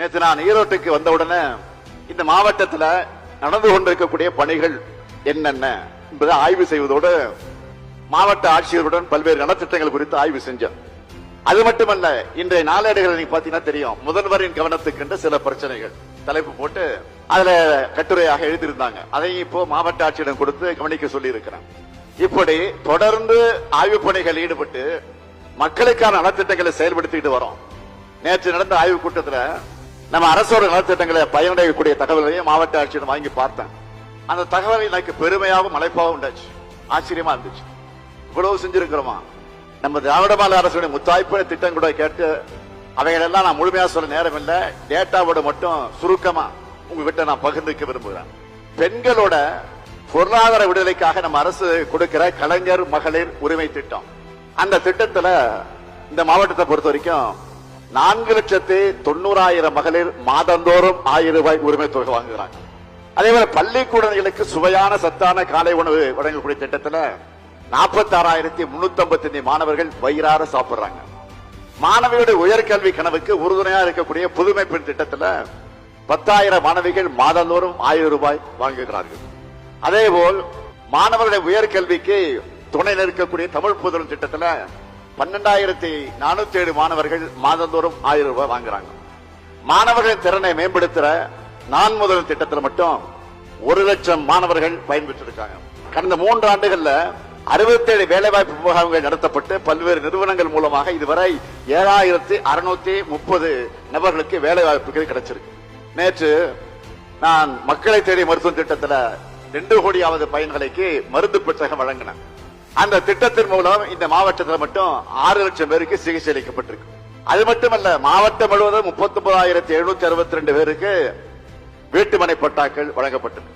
நேற்று நான் ஈரோட்டுக்கு வந்தவுடனே இந்த மாவட்டத்தில் நடந்து கொண்டிருக்கக்கூடிய பணிகள் என்னென்ன என்பதை ஆய்வு செய்வதோடு மாவட்ட ஆட்சியருடன் பல்வேறு நலத்திட்டங்கள் குறித்து ஆய்வு செஞ்சேன். அது மட்டுமல்ல, இன்றைய நாளேடுகள் நீங்க பாத்தீங்கன்னா தெரியும், முதல்வரின் கவனத்துக்கு சில பிரச்சனைகள் தலைப்பு போட்டு அதுல கட்டுரையாக எழுதியிருந்தாங்க. அதை இப்போ மாவட்ட ஆட்சியிடம் கொடுத்து கவனிக்க சொல்லி இருக்கிறேன். இப்படி தொடர்ந்து ஆய்வு பணிகள் ஈடுபட்டு மக்களுக்கான நலத்திட்டங்களை செயல்படுத்திட்டு வரோம். நேற்று நடந்த ஆய்வு கூட்டத்தில் நம்ம அரசோட நலத்திட்டங்களை பயனடையக்கூடிய தகவல்களையும் மாவட்ட ஆட்சியிடம் வாங்கி பார்த்தேன். அந்த தகவல் எனக்கு பெருமையாகவும் மலைப்பாகவும் உண்டாச்சு, ஆச்சரியமா இருந்துச்சு. இவ்வளவு செஞ்சிருக்கிறோமா? நம்ம திராவிட மாநில அரசுடைய முத்தாய்ப்பு திட்டம் கூட கேட்டு அவைகளெல்லாம் நான் முழுமையா சொல்ல நேரம் இல்லை. டேட்டாவோட மட்டும் சுருக்கமா உங்ககிட்ட நான் பகிர்ந்துக்க விரும்புகிறேன். பெண்களோட பொருளாதார விடுதலைக்காக நம்ம அரசு கொடுக்கிற கலைஞர் மகளிர் உரிமை திட்டம், அந்த திட்டத்துல இந்த மாவட்டத்தை பொறுத்த வரைக்கும் 4,90,000 மகளிர் மாதந்தோறும் 1000 ரூபாய் உரிமை தொகை வாங்குகிறாங்க. அதே போல பள்ளிக்கூடங்களுக்கு சுவையான சத்தான காலை உணவு வழங்கக்கூடிய திட்டத்துல 46,355 மாணவர்கள் வயிறார சாப்பிடுறாங்க. மாணவியுடைய உயர்கல்வி கனவுக்கு உறுதுணையா இருக்கக்கூடிய புதுமை பெண் திட்டத்துல 10,000 மாணவிகள் மாதந்தோறும் 1000 ரூபாய் வாங்குகிறார்கள். அதேபோல் மாணவர்களுடைய உயர்கல்விக்கு துணை நிற்கக்கூடிய தமிழ் புதலும் திட்டத்துல 12,407 மாணவர்கள் மாதந்தோறும் 1000 ரூபாய் வாங்குறாங்க. மாணவர்களின் திறனை மேம்படுத்துற நான் முதல் திட்டத்தில் மட்டும் 1,00,000 மாணவர்கள் பயன்பெற்றிருக்காங்க. கடந்த 3 ஆண்டுகள்ல 67 வேலைவாய்ப்பு முகாம்கள் நடத்தப்பட்டு பல்வேறு நிறுவனங்கள் மூலமாக இதுவரை 7,630 நபர்களுக்கு வேலை வாய்ப்புகள் கிடைச்சிருக்கு. நேற்று நான் மக்களை தேடி மருத்துவ திட்டத்தில் 2 கோடியாவது பயன்களுக்கு மருந்து பெட்டகம் வழங்கினேன். அந்த திட்டத்தின் மூலம் இந்த மாவட்டத்தில் மட்டும் 6 லட்சம் பேருக்கு சிகிச்சை அளிக்கப்பட்டிருக்கு. அது மட்டுமல்ல, மாவட்டம் முழுவதும் 39,762 பேருக்கு வீட்டுமனை பட்டாக்கள் வழங்கப்பட்டிருக்கு.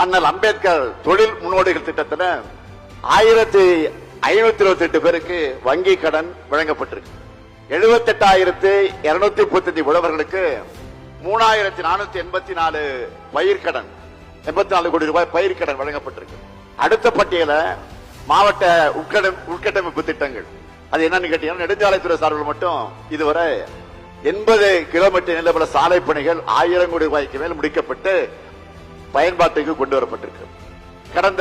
அண்ணல் அம்பேத்கர் தொழில் முன்னோடிகள் திட்டத்தில் 1,528 பேருக்கு வங்கி கடன் வழங்கப்பட்டிருக்கு. 78,235 உழவர்களுக்கு 3,484 பயிர்கடன், 84 கோடி ரூபாய் பயிர்கடன் வழங்கப்பட்டிருக்கு. அடுத்த பட்டியல மாவட்ட உட்கட்டமைப்பு திட்டங்கள். அது என்னன்னு கேட்டீங்கன்னா, நெடுஞ்சாலைத்துறை சார்பில் மட்டும் இதுவரை 80 கிலோமீட்டர் நிலவர சாலை பணிகள் 1000 கோடி ரூபாய்க்கு மேல் முடிக்கப்பட்டு பயன்பாட்டுக்கு கொண்டு வரப்பட்டிருக்கு. கடந்த